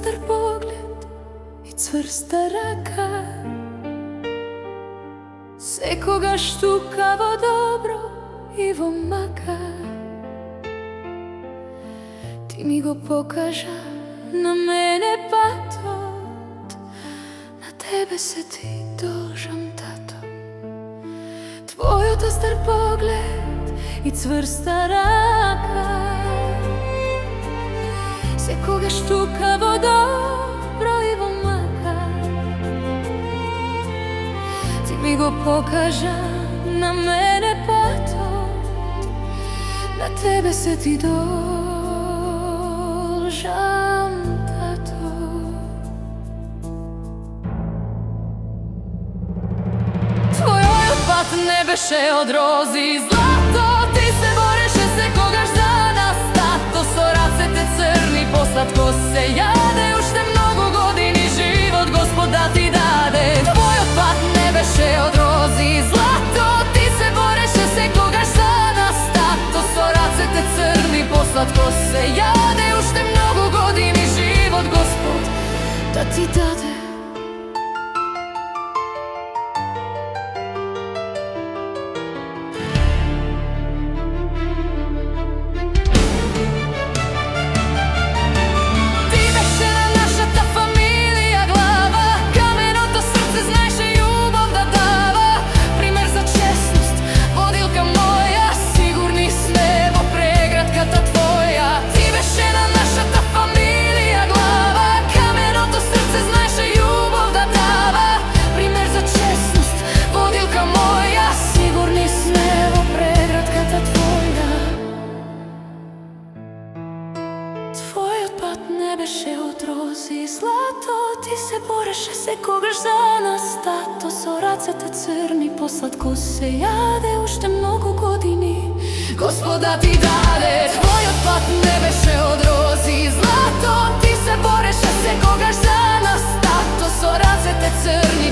остар поглед и цврста рака. Секогаш тука во добро и во мака. Ти ми го покажа на мене патот, на тебе се ти должам, тато. Твојот остар поглед и цврста рака. Секогаш тука во добро и во мака. Ти ми го покажа на мене патот, на тебе се ти должам, тато. Твојот пат не беше од рози и злато. Ти се бореше секогаш за нас, тато. Со рацете црни посладко се јаде. Уште многу години живот Господ да ти даде. Твојот пат не беше од рози и злато. Ти се бореше секогаш за нас, тато. Со рацете црни посладко се јаде. Уште многу години живот Господ да ти даде. Не беше од рози и злато. Ти се бореше секогаш за нас, тато. Со рацете црни посладко се јаде. Уште многу години Господ да ти даде. Твојот пат не беше од рози и злато. Ти се бореше секогаш за нас, тато. Со рацете црни